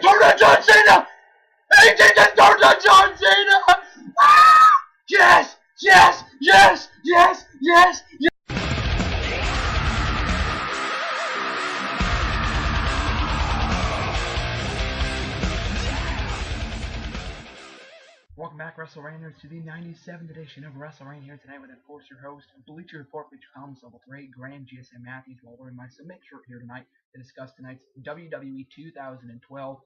just turned on John Cena! AJ just turned on John Cena! Ah! Yes! Yes! Yes! Yes! Yes! Yes! Welcome back, WrestleRanters, to the 97th edition of WrestleRant here tonight with, of course, your host, Bleacher Report, Bleacher Columnist, Level 3, Graham GSM Matthews, while wearing my submit shirt here tonight to discuss tonight's WWE 2012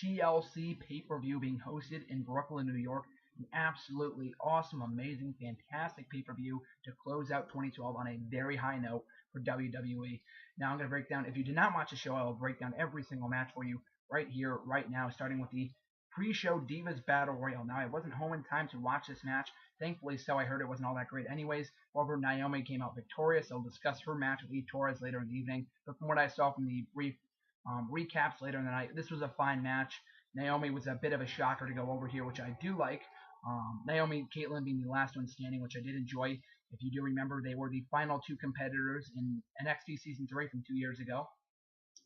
TLC pay-per-view being hosted in Brooklyn, New York. An absolutely awesome, amazing, fantastic pay-per-view to close out 2012 on a very high note for WWE. Now I'm going to break down, if you did not watch the show, I will break down every single match for you right here, right now, starting with the pre-show Divas Battle Royal. Now, I wasn't home in time to watch this match. Thankfully, so I heard it wasn't all that great anyways. However, Naomi came out victorious. I'll discuss her match with Eve Torres later in the evening. But from what I saw from the brief recaps later in the night, this was a fine match. Naomi was a bit of a shocker to go over here, which I do like. Naomi, Caitlyn being the last one standing, which I did enjoy. If you do remember, they were the final two competitors in NXT Season 3 from 2 years ago.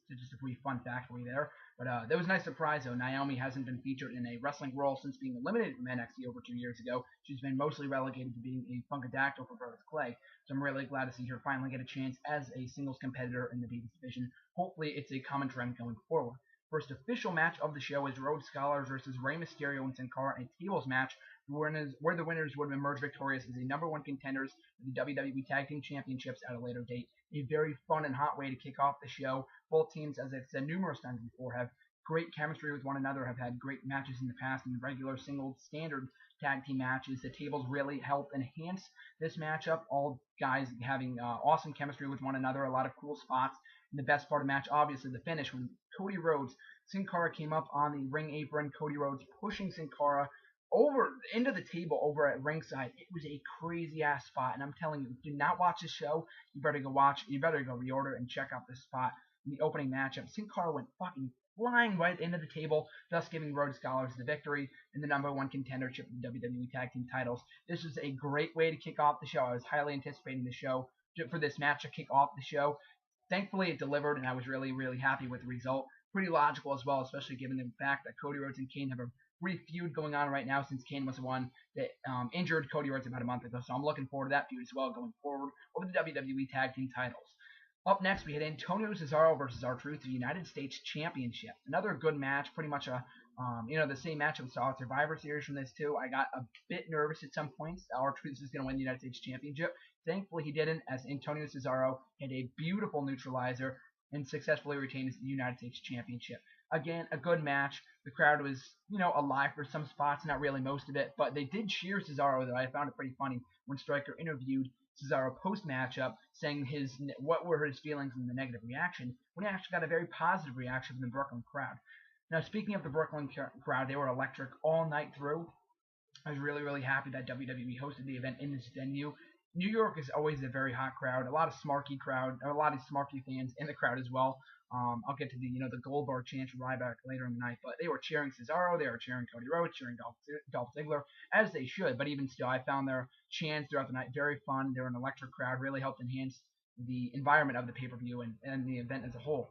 So just a brief fun fact for you there. But that was a nice surprise, though. Naomi hasn't been featured in a wrestling role since being eliminated from NXT over 2 years ago. She's been mostly relegated to being a Funkadactyl for Brodus Clay. So I'm really glad to see her finally get a chance as a singles competitor in the Divas division. Hopefully it's a common trend going forward. First official match of the show is Rhodes Scholars versus Rey Mysterio and Sin Cara, a tables match where the winners would emerge victorious as the #1 contenders for the WWE Tag Team Championships at a later date. A very fun and hot way to kick off the show. Both teams, as I've said numerous times before, have great chemistry with one another, have had great matches in the past in regular, single, standard tag team matches. The tables really help enhance this matchup. All guys having awesome chemistry with one another, a lot of cool spots. And the best part of the match, obviously, the finish when Cody Rhodes, Sin Cara came up on the ring apron, Cody Rhodes pushing Sin Cara over into the table over at ringside. It was a crazy ass spot, and I'm telling you, if you do not watch the show, you better go watch. You better go reorder and check out this spot in the opening matchup. Sin Cara went fucking flying right into the table, thus giving Rhodes Scholars the victory in the #1 contendership of the WWE Tag Team titles. This was a great way to kick off the show. I was highly anticipating the show for this match to kick off the show. Thankfully, it delivered, and I was really, really happy with the result. Pretty logical as well, especially given the fact that Cody Rhodes and Kane have a brief feud going on right now since Kane was the one that injured Cody Rhodes about a month ago. So I'm looking forward to that feud as well going forward over the WWE Tag Team titles. Up next, we had Antonio Cesaro versus R-Truth, the United States Championship. Another good match, pretty much a the same match we saw at Survivor Series from this too. I got a bit nervous at some points. R-Truth is going to win the United States Championship. Thankfully, he didn't, as Antonio Cesaro had a beautiful neutralizer and successfully retained the United States Championship. Again, a good match. The crowd was, alive for some spots, not really most of it, but they did cheer Cesaro, though. I found it pretty funny when Stryker interviewed Cesaro post-matchup, saying what were his feelings in the negative reaction, when he actually got a very positive reaction from the Brooklyn crowd. Now, speaking of the Brooklyn crowd, they were electric all night through. I was really, really happy that WWE hosted the event in this venue. New York is always a very hot crowd, a lot of smarky fans in the crowd as well. I'll get to the Goldberg chant from Ryback later in the night, but they were cheering Cesaro, they were cheering Cody Rhodes, cheering Dolph Ziggler, as they should. But even still, I found their chants throughout the night very fun. They were an electric crowd, really helped enhance the environment of the pay-per-view and the event as a whole.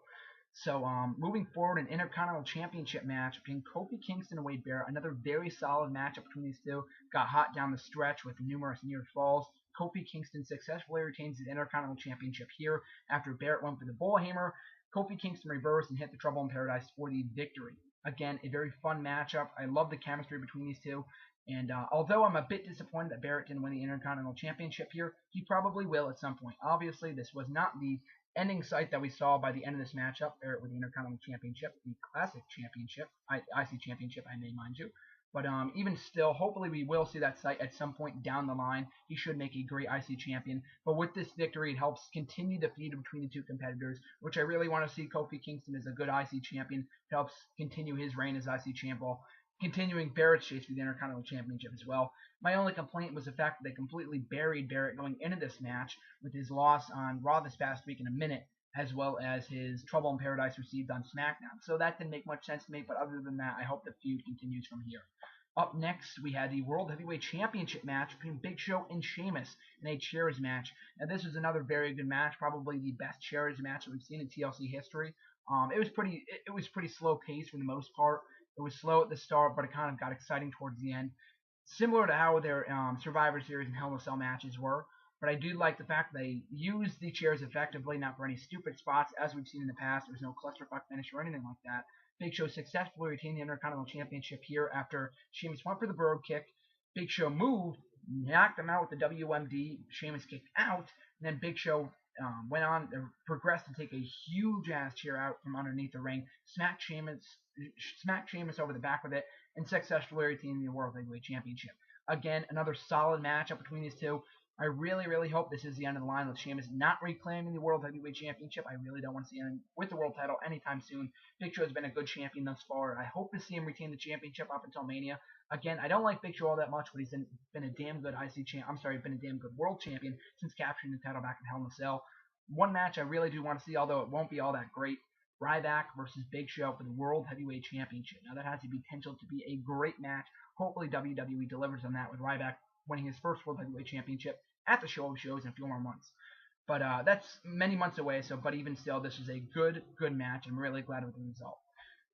So moving forward, an Intercontinental Championship match between Kofi Kingston and Wade Barrett. Another very solid matchup between these two. Got hot down the stretch with numerous near falls. Kofi Kingston successfully retains his Intercontinental Championship here after Barrett went for the bullhammer. Kofi Kingston reversed and hit the Trouble in Paradise for the victory. Again, a very fun matchup. I love the chemistry between these two. And although I'm a bit disappointed that Barrett didn't win the Intercontinental Championship here, he probably will at some point. Obviously, this was not the ending sight that we saw by the end of this matchup. Barrett with the Intercontinental Championship, the Classic Championship, IC Championship, I may mind you. But even still, hopefully we will see that sight at some point down the line. He should make a great IC champion. But with this victory, it helps continue the feud between the two competitors, which I really want to see. Kofi Kingston as a good IC champion. It helps continue his reign as IC champ while continuing Barrett's chase for the Intercontinental Championship as well. My only complaint was the fact that they completely buried Barrett going into this match with his loss on Raw this past week in a minute, as well as his Trouble in Paradise received on SmackDown. So that didn't make much sense to me, but other than that, I hope the feud continues from here. Up next, we had the World Heavyweight Championship match between Big Show and Sheamus in a chairs match. Now, this was another very good match, probably the best chairs match that we've seen in TLC history. It was pretty slow paced for the most part. It was slow at the start, but it kind of got exciting towards the end, similar to how their Survivor Series and Hell in a Cell matches were. But I do like the fact that they used the chairs effectively, not for any stupid spots, as we've seen in the past. There was no clusterfuck finish or anything like that. Big Show successfully retained the Intercontinental Championship here after Sheamus went for the bird kick. Big Show moved, knocked him out with the WMD. Sheamus kicked out, and then Big Show went on, progressed to take a huge ass chair out from underneath the ring, smacked Sheamus over the back with it, and successfully retained the World Heavyweight Championship. Again, another solid matchup between these two. I really hope this is the end of the line with Sheamus not reclaiming the World Heavyweight Championship. I really don't want to see him with the world title anytime soon. Big Show has been a good champion thus far. I hope to see him retain the championship up until Mania. Again, I don't like Big Show all that much, but he's been a damn good been a damn good world champion since capturing the title back in Hell in a Cell. One match I really do want to see, although it won't be all that great. Ryback versus Big Show for the World Heavyweight Championship. Now that has the potential to be a great match. Hopefully WWE delivers on that with Ryback winning his first World Heavyweight Championship at the show of shows in a few more months. But that's many months away, but even still, this is a good match. I'm really glad with the result.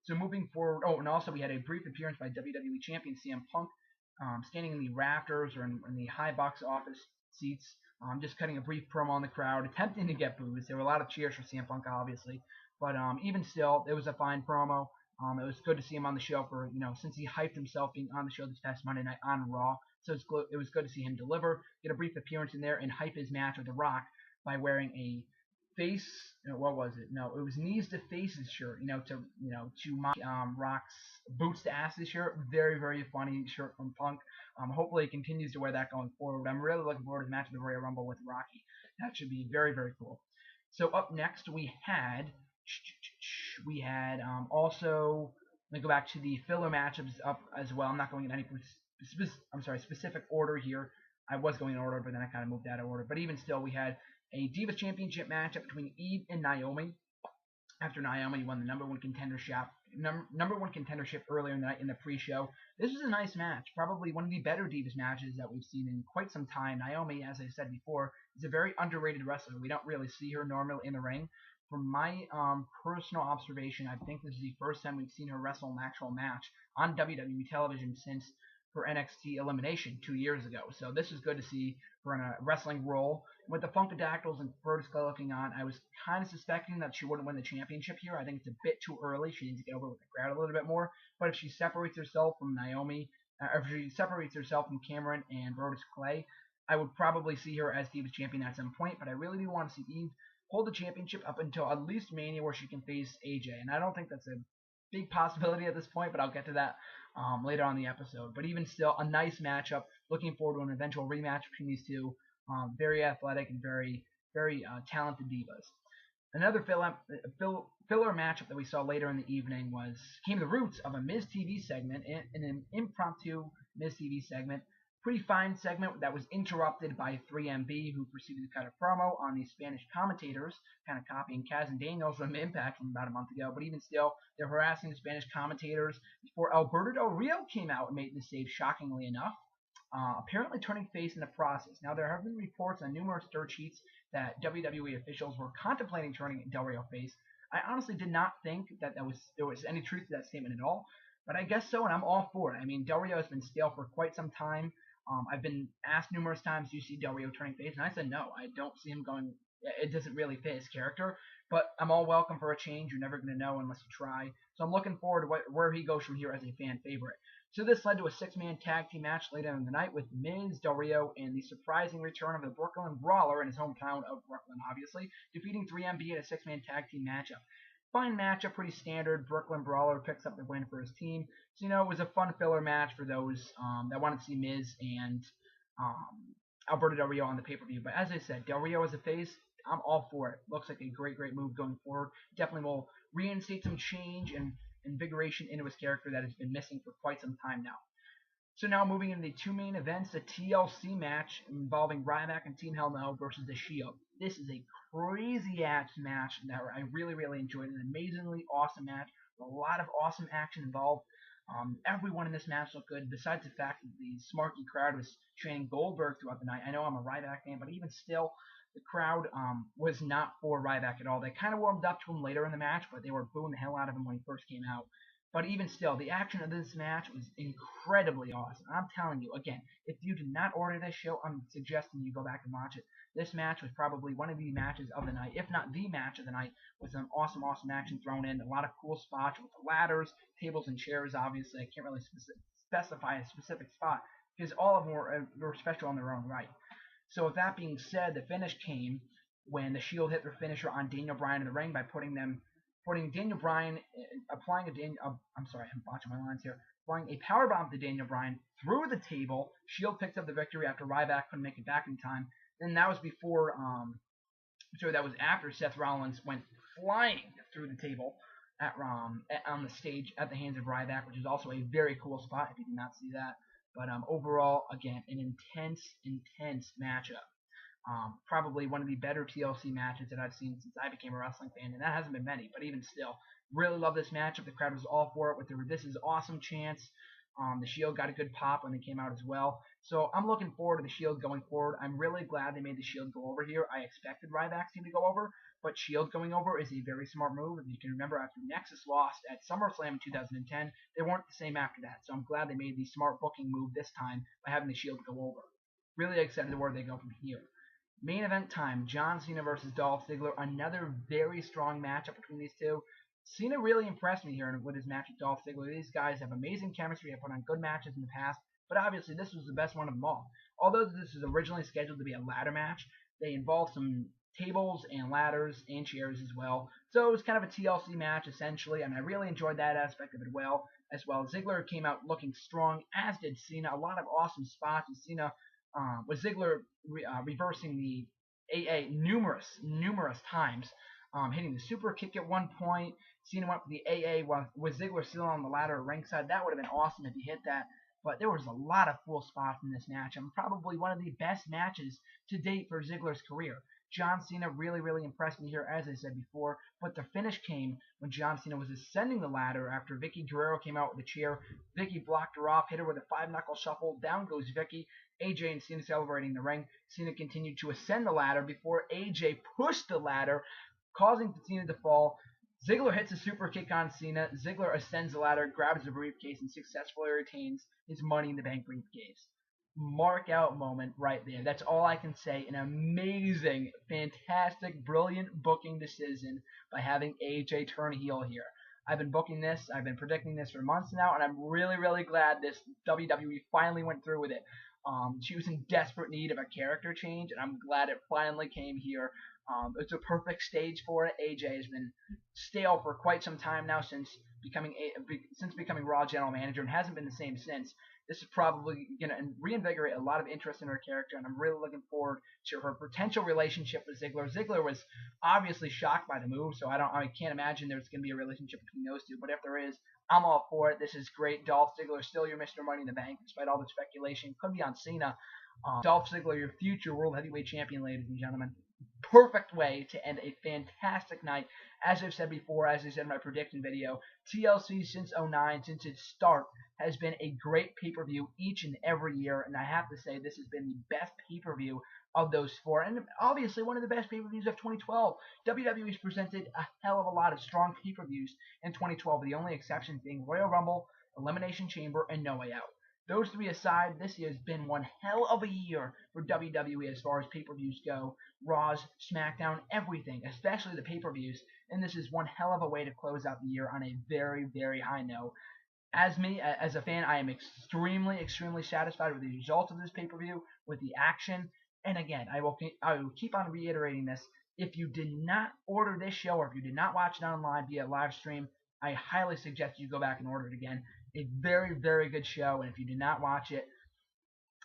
So moving forward, and also we had a brief appearance by WWE Champion CM Punk, standing in the rafters or in the high box office seats, just cutting a brief promo on the crowd, attempting to get boos. There were a lot of cheers for CM Punk, obviously, but even still, it was a fine promo. It was good to see him on the show since he hyped himself being on the show this past Monday night on Raw. So it was good to see him deliver, get a brief appearance in there, and hype his match with The Rock by wearing a face. What was it? No, it was knees to faces shirt. To mock Rock's boots to asses shirt. Very funny shirt from Punk. Hopefully, he continues to wear that going forward. I'm really looking forward to the match of the Royal Rumble with Rocky. That should be very cool. So up next we had also. Let me go back to the filler matchups up as well. I'm not going in any specific order here. I was going in order, but then I kind of moved out of order. But even still, we had a Divas Championship matchup between Eve and Naomi. After Naomi won the number one contendership earlier in the night in the pre-show. This was a nice match, probably one of the better Divas matches that we've seen in quite some time. Naomi, as I said before, is a very underrated wrestler. We don't really see her normally in the ring. From my personal observation, I think this is the first time we've seen her wrestle an actual match on WWE television since her NXT elimination 2 years ago. So this is good to see her in a wrestling role. With the Funkadactyls and Brodus Clay looking on, I was kind of suspecting that she wouldn't win the championship here. I think it's a bit too early. She needs to get over with the crowd a little bit more. But if she separates herself from Naomi, if she separates herself from Cameron and Brodus Clay, I would probably see her as Divas champion at some point. But I really do want to see Eve hold the championship up until at least Mania, where she can face AJ. And I don't think that's a big possibility at this point, but I'll get to that later on in the episode. But even still, a nice matchup. Looking forward to an eventual rematch between these two very athletic and very talented divas. Another filler matchup that we saw later in the evening came the roots of a Miz TV segment, an impromptu Miz TV segment. Pretty fine segment that was interrupted by 3MB, who proceeded to cut a promo on the Spanish commentators, kind of copying Kaz and Daniels from Impact from about a month ago. But even still, they're harassing the Spanish commentators before Alberto Del Rio came out and made the save, shockingly enough, apparently turning face in the process. Now, there have been reports on numerous dirt sheets that WWE officials were contemplating turning Del Rio face. I honestly did not think that there was any truth to that statement at all, but I guess so, and I'm all for it. I mean, Del Rio has been stale for quite some time. I've been asked numerous times, do you see Del Rio turning face? And I said no, I don't see him going. It doesn't really fit his character, but I'm all welcome for a change. You're never going to know unless you try. So I'm looking forward to where he goes from here as a fan favorite. So this led to a 6-man tag team match later in the night with Miz, Del Rio, and the surprising return of the Brooklyn Brawler in his hometown of Brooklyn, obviously, defeating 3MB in a 6-man tag team matchup. Fine matchup, pretty standard. Brooklyn Brawler picks up the win for his team. So, it was a fun filler match for those that wanted to see Miz and Alberto Del Rio on the pay-per-view. But as I said, Del Rio as a face, I'm all for it. Looks like a great move going forward. Definitely will reinstate some change and invigoration into his character that has been missing for quite some time now. So now moving into the two main events, the TLC match involving Ryback and Team Hell No versus The Shield. This is a crazy-ass match that I really enjoyed. An amazingly awesome match. A lot of awesome action involved. Everyone in this match looked good, besides the fact that the smarky crowd was chanting Goldberg throughout the night. I know I'm a Ryback fan, but even still, the crowd was not for Ryback at all. They kind of warmed up to him later in the match, but they were booing the hell out of him when he first came out. But even still, the action of this match was incredibly awesome. I'm telling you, again, if you did not order this show, I'm suggesting you go back and watch it. This match was probably one of the matches of the night, if not the match of the night, with some awesome action thrown in. A lot of cool spots with the ladders, tables, and chairs, obviously. I can't really specify a specific spot because all of them were special in their own right. So with that being said, the finish came when the Shield hit their finisher on Daniel Bryan in the ring by putting Daniel Bryan, applying I'm sorry, I'm botching my lines here. Applying a powerbomb to Daniel Bryan through the table. Shield picks up the victory after Ryback couldn't make it back in time. Then that was before, that was after Seth Rollins went flying through the table on the stage at the hands of Ryback, which is also a very cool spot if you did not see that. But overall, again, an intense matchup. Probably one of the better TLC matches that I've seen since I became a wrestling fan, and that hasn't been many, but even still, really love this matchup. The crowd was all for it with their "This is awesome" chants. The Shield got a good pop when they came out as well. So I'm looking forward to the Shield going forward. I'm really glad they made the Shield go over here. I expected Ryback's team to go over, but Shield going over is a very smart move. If you can remember, after Nexus lost at SummerSlam in 2010, they weren't the same after that. So I'm glad they made the smart booking move this time by having the Shield go over. Really excited to where they go from here. Main event time, John Cena versus Dolph Ziggler. Another very strong matchup between these two. Cena really impressed me here with his match with Dolph Ziggler. These guys have amazing chemistry. Have put on good matches in the past, but obviously this was the best one of them all. Although this was originally scheduled to be a ladder match, they involved some tables and ladders and chairs as well. So it was kind of a TLC match essentially, and I really enjoyed that aspect of it as well. Ziggler came out looking strong, as did Cena. A lot of awesome spots, and Cena with Ziggler reversing the AA numerous times, hitting the super kick at one point. Cena went for the AA with Ziggler still on the ladder at ringside. That would have been awesome if he hit that. But there was a lot of cool spots in this match, and probably one of the best matches to date for Ziggler's career. John Cena really impressed me here, as I said before, but the finish came when John Cena was ascending the ladder after Vicky Guerrero came out with a chair. Vicky blocked her off, hit her with a 5-knuckle shuffle. Down goes Vicky. AJ and Cena celebrating the ring. Cena continued to ascend the ladder before AJ pushed the ladder, causing Cena to fall. Ziggler hits a super kick on Cena. Ziggler ascends the ladder, grabs the briefcase, and successfully retains his Money in the Bank briefcase. Mark out moment right there. That's all I can say. An amazing, fantastic, brilliant booking decision by having AJ turn heel here. I've been booking this, I've been predicting this for months now, and I'm really glad this WWE finally went through with it. She was in desperate need of a character change, and I'm glad it finally came here. It's a perfect stage for it. AJ has been stale for quite some time now since becoming Raw general manager, and hasn't been the same since. This is probably going to reinvigorate a lot of interest in her character, and I'm really looking forward to her potential relationship with Ziggler. Ziggler was obviously shocked by the move, so I can't imagine there's going to be a relationship between those two. But if there is, I'm all for it. This is great. Dolph Ziggler is still your Mr. Money in the Bank, despite all the speculation. Could be on Cena. Dolph Ziggler, your future World Heavyweight Champion, ladies and gentlemen. Perfect way to end a fantastic night. As I've said before, as I said in my prediction video, TLC since 2009, since its start, has been a great pay-per-view each and every year, and I have to say this has been the best pay-per-view of those four, and obviously one of the best pay-per-views of 2012. WWE's presented a hell of a lot of strong pay-per-views in 2012, the only exceptions being Royal Rumble, Elimination Chamber, and No Way Out. Those three aside, this year has been one hell of a year for WWE as far as pay-per-views go. Raws, SmackDown, everything, especially the pay-per-views, and this is one hell of a way to close out the year on a very high note. As a fan, I am extremely satisfied with the results of this pay-per-view, with the action, and again, I will keep on reiterating this. If you did not order this show, or if you did not watch it online via live stream, I highly suggest you go back and order it again. A very good show, and if you did not watch it,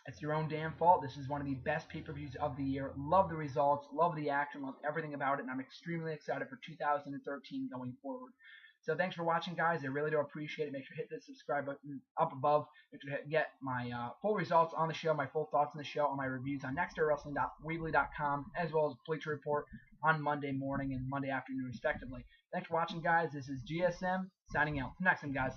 it's your own damn fault. This is one of the best pay-per-views of the year. Love the results, love the action, love everything about it, and I'm extremely excited for 2013 going forward. So thanks for watching, guys. I really do appreciate it. Make sure to hit the subscribe button up above. Make sure to get my full results on the show, my full thoughts on the show, on my reviews on nextdayWrestling.weebly.com, as well as Bleacher Report on Monday morning and Monday afternoon, respectively. Thanks for watching, guys. This is GSM signing out. Till next time, guys.